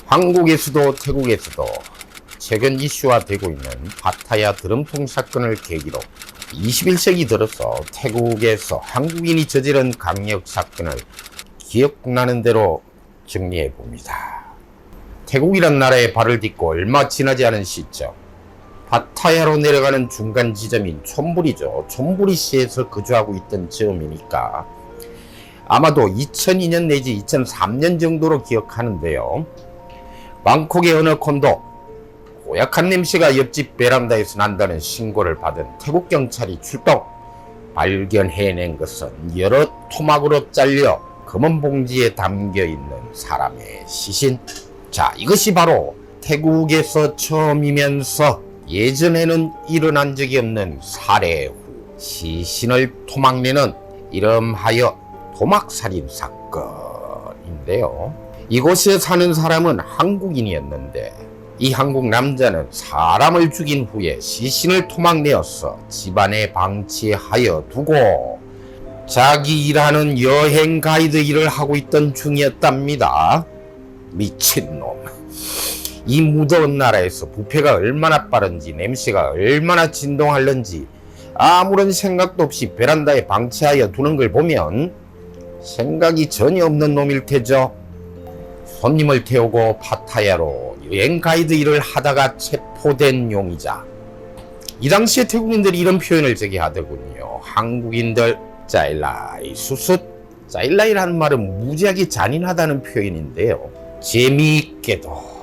한국에서도 태국에서도 최근 이슈화되고 있는 파타야 드럼통 사건을 계기로 21세기 들어서 태국에서 한국인이 저지른 강력 사건을 기억나는 대로 정리해 봅니다. 태국이란 나라에 발을 딛고 얼마 지나지 않은 시점, 파타야로 내려가는 중간 지점인 촌부리죠. 촌부리시에서 거주하고 있던 즈음이니까 아마도 2002년 내지 2003년 정도로 기억하는데요. 방콕의 어느 콘도, 고약한 냄새가 옆집 베란다에서 난다는 신고를 받은 태국 경찰이 출동. 발견해낸 것은 여러 토막으로 잘려 검은 봉지에 담겨있는 사람의 시신. 자, 이것이 바로 태국에서 처음이면서 예전에는 일어난 적이 없는 살해 후 시신을 토막내는 이름하여 토막살인 사건인데요. 이곳에 사는 사람은 한국인이었는데 이 한국 남자는 사람을 죽인 후에 시신을 토막내어서 집안에 방치하여 두고 자기 일하는 여행 가이드 일을 하고 있던 중이었답니다. 미친놈. 이 무더운 나라에서 부패가 얼마나 빠른지, 냄새가 얼마나 진동하는지 아무런 생각도 없이 베란다에 방치하여 두는 걸 보면 생각이 전혀 없는 놈일 테죠. 손님을 태우고 파타야로 여행 가이드 일을 하다가 체포된 용의자. 이 당시에 태국인들이 이런 표현을 제기하더군요. 한국인들 짜일라이 수숫. 짜일라이라는 말은 무지하게 잔인하다는 표현인데요. 재미있게도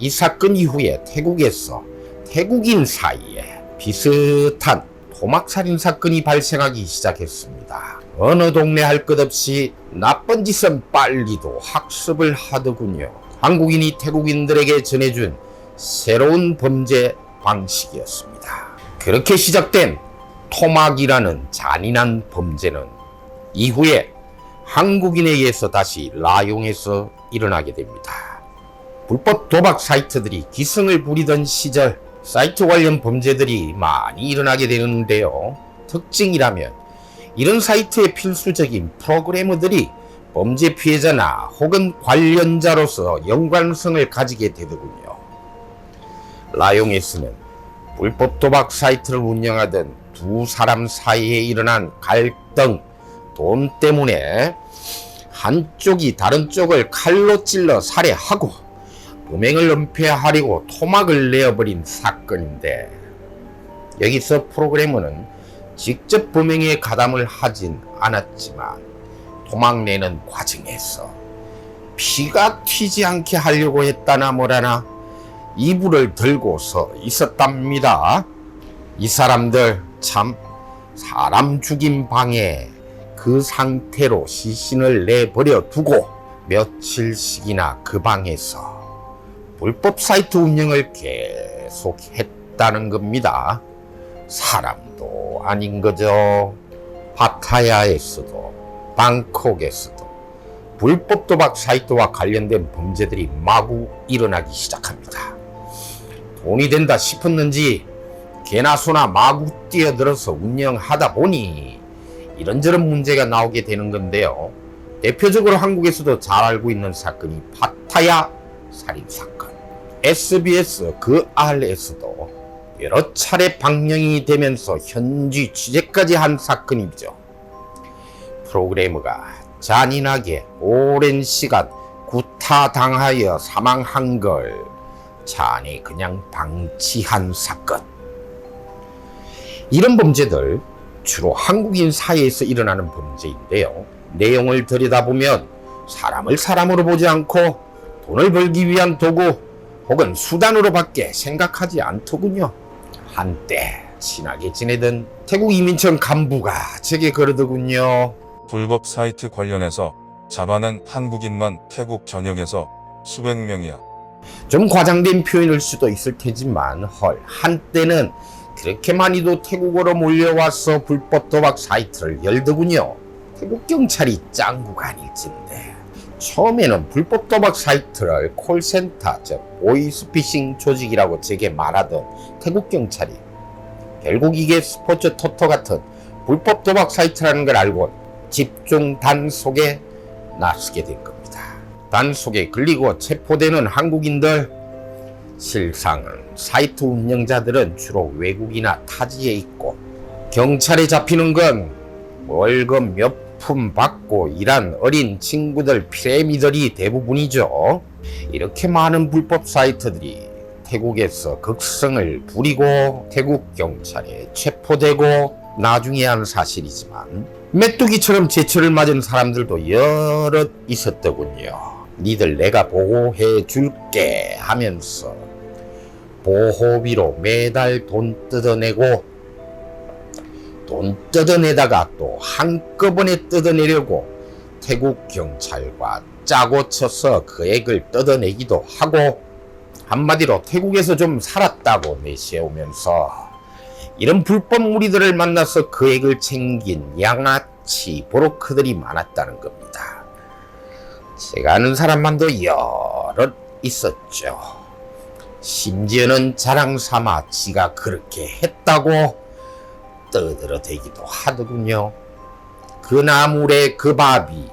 이 사건 이후에 태국에서 태국인 사이에 비슷한 토막살인 사건이 발생하기 시작했습니다. 어느 동네 할 것 없이 나쁜 짓은 빨리도 학습을 하더군요. 한국인이 태국인들에게 전해준 새로운 범죄 방식이었습니다. 그렇게 시작된 토막이라는 잔인한 범죄는 이후에 한국인에 의해서 다시 라용에서 일어나게 됩니다. 불법 도박 사이트들이 기승을 부리던 시절 사이트 관련 범죄들이 많이 일어나게 되는데요. 특징이라면 이런 사이트의 필수적인 프로그래머들이 범죄 피해자나 혹은 관련자로서 연관성을 가지게 되더군요. 라용에서는 불법 도박 사이트를 운영하던 두 사람 사이에 일어난 갈등, 돈 때문에 한쪽이 다른 쪽을 칼로 찔러 살해하고 범행을 은폐하려고 토막을 내어버린 사건인데, 여기서 프로그래머는 직접 범행에 가담을 하진 않았지만 토막내는 과정에서 피가 튀지 않게 하려고 했다나 뭐라나 이불을 들고서 있었답니다. 이 사람들 참 사람 죽인 방에 그 상태로 시신을 내버려 두고 며칠씩이나 그 방에서 불법 사이트 운영을 계속 했다는 겁니다. 사람도 아닌 거죠. 파타야에서도 방콕에서도 불법 도박 사이트와 관련된 범죄들이 마구 일어나기 시작합니다. 돈이 된다 싶었는지 개나 소나 마구 뛰어들어서 운영하다 보니 이런저런 문제가 나오게 되는 건데요. 대표적으로 한국에서도 잘 알고 있는 사건이 파타야 살인사건. SBS 그 알에서도 여러 차례 방영이 되면서 현지 취재까지 한 사건이죠. 프로그래머가 잔인하게 오랜 시간 구타당하여 사망한 걸 잔이 그냥 방치한 사건. 이런 범죄들 주로 한국인 사이에서 일어나는 범죄인데요. 내용을 들여다보면 사람을 사람으로 보지 않고 돈을 벌기 위한 도구 혹은 수단으로밖에 생각하지 않더군요. 한때 친하게 지내던 태국 이민청 간부가 제게 그러더군요. 불법 사이트 관련해서 잡아낸 한국인만 태국 전역에서 수백 명이야. 좀 과장된 표현일 수도 있을 테지만 한때는 그렇게 많이도 태국으로 몰려와서 불법 도박 사이트를 열더군요. 태국 경찰이 짱구가 아닐진데 처음에는 불법 도박 사이트를 콜센터, 즉 보이스피싱 조직이라고 제게 말하던 태국 경찰이 결국 이게 스포츠 토토 같은 불법 도박 사이트라는 걸 알고 집중 단속에 나서게 된 겁니다. 단속에 걸리고 체포되는 한국인들, 실상은 사이트 운영자들은 주로 외국이나 타지에 있고 경찰에 잡히는 건 월급 몇 푼 받고 일한 어린 친구들 피레미들이 대부분이죠. 이렇게 많은 불법 사이트들이 태국에서 극성을 부리고 태국 경찰에 체포되고 나중에 한 사실이지만 메뚜기처럼 제철을 맞은 사람들도 여럿 있었더군요. 니들 내가 보호해 줄게 하면서 보호비로 매달 돈 뜯어내다가 또 한꺼번에 뜯어내려고 태국 경찰과 짜고 쳐서 금액을 뜯어내기도 하고, 한마디로 태국에서 좀 살았다고 내세우면서 이런 불법 무리들을 만나서 금액을 챙긴 양아치 브로커들이 많았다는 겁니다. 제가 아는 사람만도 여럿 있었죠. 심지어는 자랑 삼아 지가 그렇게 했다고 떠들어대기도 하더군요. 그 나물에 그 밥이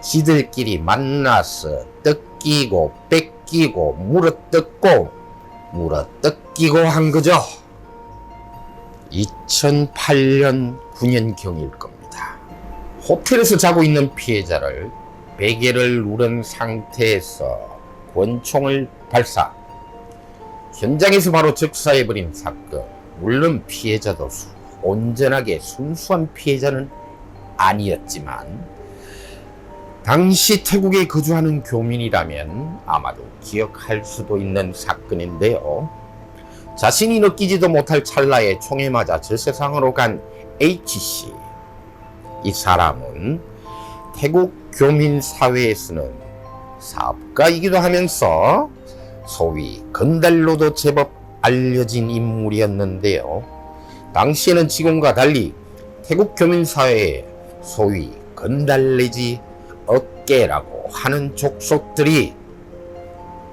지들끼리 만나서 뜯기고 뺏기고 물어뜯기고 한 거죠. 2008년 9년경일 겁니다. 호텔에서 자고 있는 피해자를 베개를 누른 상태에서 권총을 발사, 현장에서 바로 즉사해버린 사건. 물론 피해자도 온전하게 순수한 피해자는 아니었지만 당시 태국에 거주하는 교민이라면 아마도 기억할 수도 있는 사건인데요. 자신이 느끼지도 못할 찰나에 총에 맞아 저 세상으로 간 H씨. 이 사람은 태국 교민 사회에서는 사업가이기도 하면서 소위 건달로도 제법 알려진 인물이었는데요. 당시에는 지금과 달리 태국 교민 사회에 소위 건달 내지 어깨라고 하는 족속들이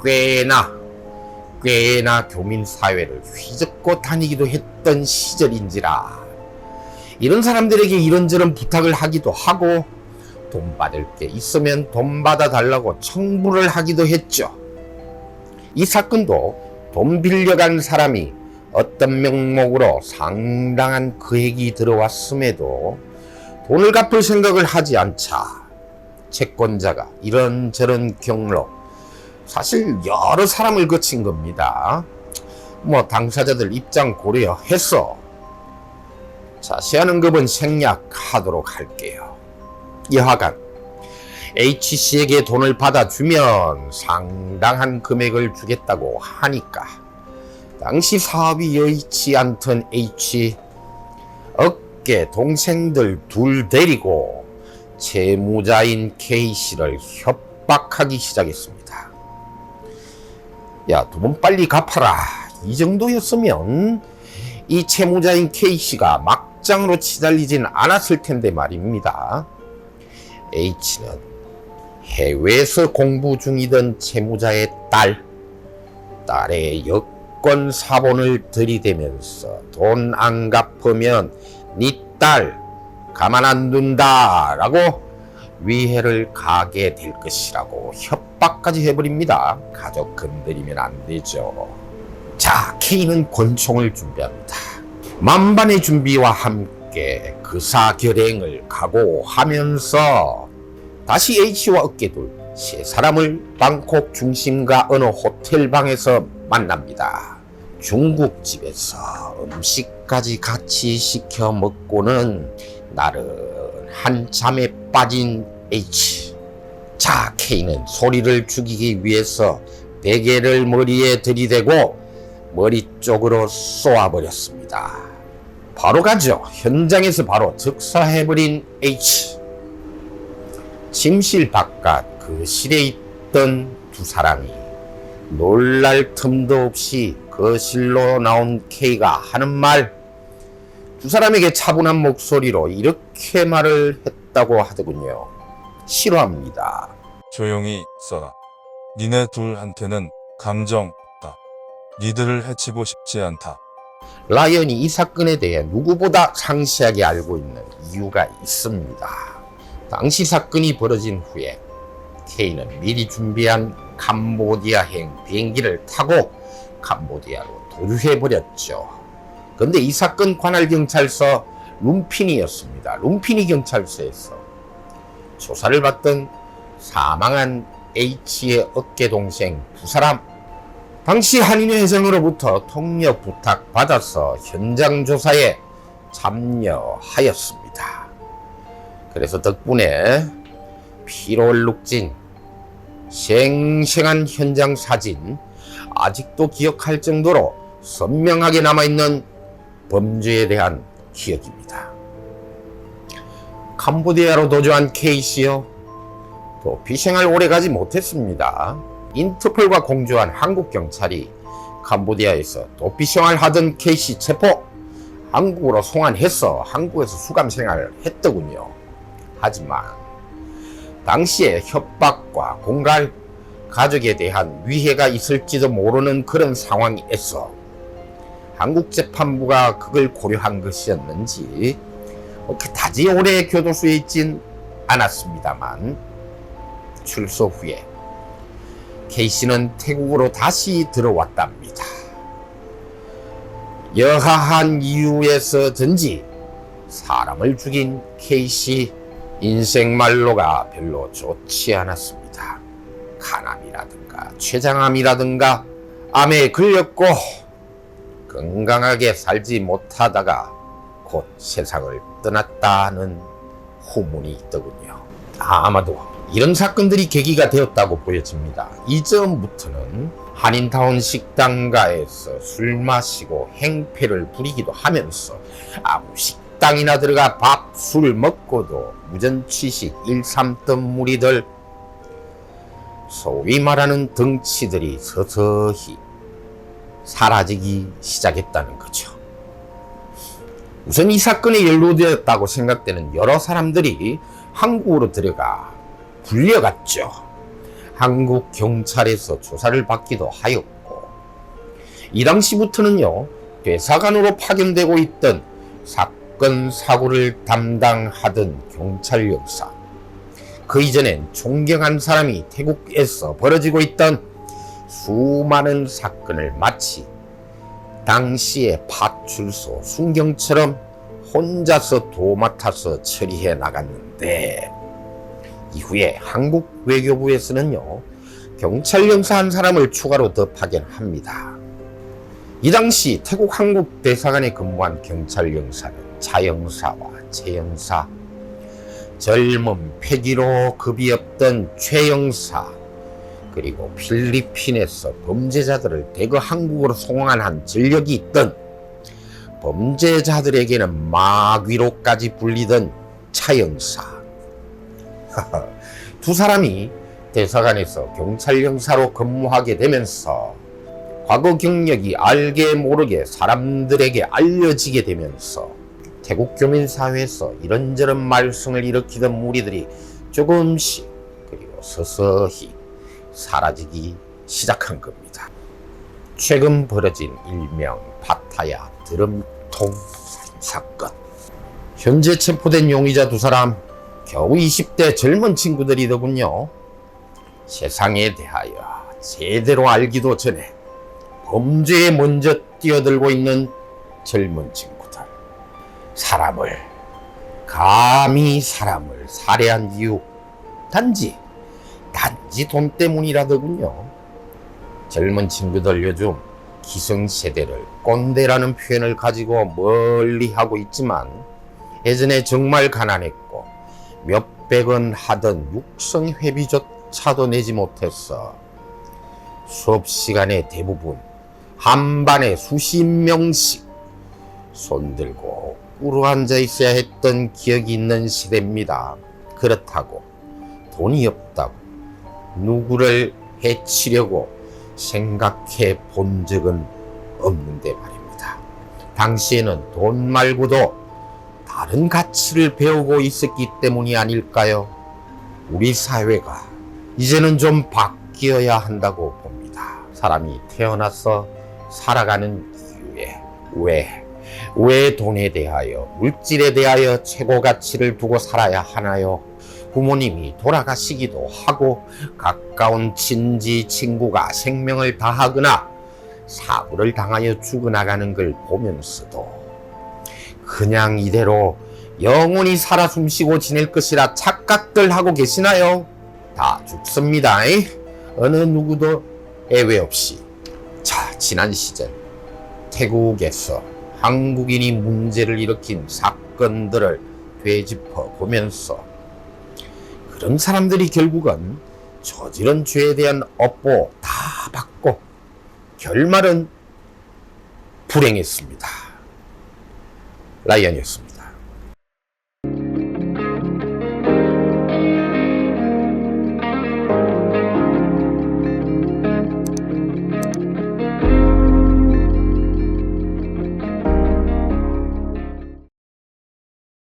꽤나 교민 사회를 휘젓고 다니기도 했던 시절인지라 이런 사람들에게 이런저런 부탁을 하기도 하고 돈 받을 게 있으면 돈 받아 달라고 청부를 하기도 했죠. 이 사건도 돈 빌려간 사람이 어떤 명목으로 상당한 금액이 들어왔음에도 돈을 갚을 생각을 하지 않자 채권자가 이런저런 경로, 사실 여러 사람을 거친 겁니다. 당사자들 입장 고려해서 자세한 언급은 생략하도록 할게요. 여하간 H씨에게 돈을 받아주면 상당한 금액을 주겠다고 하니까 당시 사업이 여의치 않던 H, 어깨 동생들 둘 데리고 채무자인 K씨를 협박하기 시작했습니다. 야, 돈 빨리 갚아라. 이 정도였으면 이 채무자인 K씨가 막장으로 치달리진 않았을 텐데 말입니다. H는 해외에서 공부 중이던 채무자의 딸의 여권 사본을 들이대면서 돈 안 갚으면 네 딸 가만 안 둔다 라고 위해를 가게 될 것이라고 협박까지 해버립니다. 가족 건드리면 안 되죠. 자, K는 권총을 준비합니다. 만반의 준비와 함께 그사결행을 각오하면서 다시 H와 어깨둘 세 사람을 방콕 중심가 어느 호텔방에서 만납니다. 중국집에서 음식까지 같이 시켜 먹고는 나른한 잠에 빠진 H. 자, K는 소리를 죽이기 위해서 베개를 머리에 들이대고 머리 쪽으로 쏘아버렸습니다. 바로 가죠. 현장에서 바로 즉사해버린 H. 침실 바깥 그 실에 있던 두 사람이 놀랄 틈도 없이 거실로 나온 K가 하는 말, 두 사람에게 차분한 목소리로 이렇게 말을 했다고 하더군요. 싫어합니다. 조용히 써라. 니네 둘한테는 감정 없다. 니들을 해치고 싶지 않다. 라이언이 이 사건에 대해 누구보다 상세하게 알고 있는 이유가 있습니다. 당시 사건이 벌어진 후에 K는 미리 준비한 캄보디아행 비행기를 타고 캄보디아로 도주해버렸죠. 근데 이 사건 관할 경찰서 룸피니였습니다. 룸피니 경찰서에서 조사를 받던 사망한 H의 어깨 동생 두 사람, 당시 한인회장으로부터 통역 부탁받아서 현장 조사에 참여하였습니다. 그래서 덕분에 피로 얼룩진 생생한 현장 사진, 아직도 기억할 정도로 선명하게 남아있는 범죄에 대한 기억입니다. 캄보디아로 도주한 K씨요, 도피생활 오래가지 못했습니다. 인터폴과 공조한 한국 경찰이 캄보디아에서 도피생활 하던 K씨 체포, 한국으로 송환해서 한국에서 수감 생활을 했더군요. 하지만 당시에 협박과 공갈, 가족에 대한 위해가 있을지도 모르는 그런 상황에서 한국 재판부가 그걸 고려한 것이었는지 그다지 오래 교도소에 있진 않았습니다만, 출소 후에 K씨는 태국으로 다시 들어왔답니다. 여하한 이유에서든지 사람을 죽인 K씨 인생 말로가 별로 좋지 않았습니다. 간암이라든가 췌장암이라든가 암에 걸렸고 건강하게 살지 못하다가 곧 세상을 떠났다는 후문이 있더군요. 아마도 이런 사건들이 계기가 되었다고 보여집니다. 이전부터는 한인타운 식당가에서 술 마시고 행패를 부리기도 하면서 아무 식당이나 들어가 밥, 술 먹고도 무전취식, 일삼던 무리들, 소위 말하는 덩치들이 서서히 사라지기 시작했다는 거죠. 우선 이 사건에 연루되었다고 생각되는 여러 사람들이 한국으로 들어가 불려갔죠. 한국 경찰에서 조사를 받기도 하였고, 이 당시부터는요, 대사관으로 파견되고 있던 사건 사고를 담당하던 경찰 역사, 그 이전엔 존경한 사람이 태국에서 벌어지고 있던 수많은 사건을 마치 당시의 파출소 순경처럼 혼자서 도맡아서 처리해 나갔는데, 이후에 한국 외교부에서는요, 경찰 영사 한 사람을 추가로 더 파견합니다. 이 당시 태국 한국 대사관에 근무한 경찰 영사는 차영사와 최영사, 젊은 패기로 급이 없던 최영사, 그리고 필리핀에서 범죄자들을 대거 한국으로 송환한 전력이 있던, 범죄자들에게는 마귀로까지 불리던 차영사, 두 사람이 대사관에서 경찰 영사로 근무하게 되면서 과거 경력이 알게 모르게 사람들에게 알려지게 되면서 태국 교민 사회에서 이런저런 말썽을 일으키던 무리들이 조금씩 그리고 서서히 사라지기 시작한 겁니다. 최근 벌어진 일명 파타야 드럼통 사건, 현재 체포된 용의자 두 사람 겨우 20대 젊은 친구들이더군요. 세상에 대하여 제대로 알기도 전에 범죄에 먼저 뛰어들고 있는 젊은 친구들, 감히 사람을 살해한 이유 단지 돈 때문이라더군요. 젊은 친구들 요즘 기성세대를 꼰대라는 표현을 가지고 멀리하고 있지만, 예전에 정말 가난했고 몇백원 하던 육성회비조차도 내지 못했어 수업 시간에 대부분 한 반에 수십 명씩 손들고 꿇어 앉아 있어야 했던 기억이 있는 시대입니다. 그렇다고 돈이 없다고 누구를 해치려고 생각해 본 적은 없는데 말입니다. 당시에는 돈 말고도 다른 가치를 배우고 있었기 때문이 아닐까요? 우리 사회가 이제는 좀 바뀌어야 한다고 봅니다. 사람이 태어나서 살아가는 이유에 왜 돈에 대하여, 물질에 대하여 최고 가치를 두고 살아야 하나요? 부모님이 돌아가시기도 하고 가까운 친지 친구가 생명을 다하거나 사고를 당하여 죽어나가는 걸 보면서도 그냥 이대로 영원히 살아 숨쉬고 지낼 것이라 착각들 하고 계시나요? 다 죽습니다. 어느 누구도 예외 없이. 자, 지난 시절 태국에서 한국인이 문제를 일으킨 사건들을 되짚어 보면서 그런 사람들이 결국은 저지른 죄에 대한 업보 다 받고 결말은 불행했습니다. 라이언이었습니다.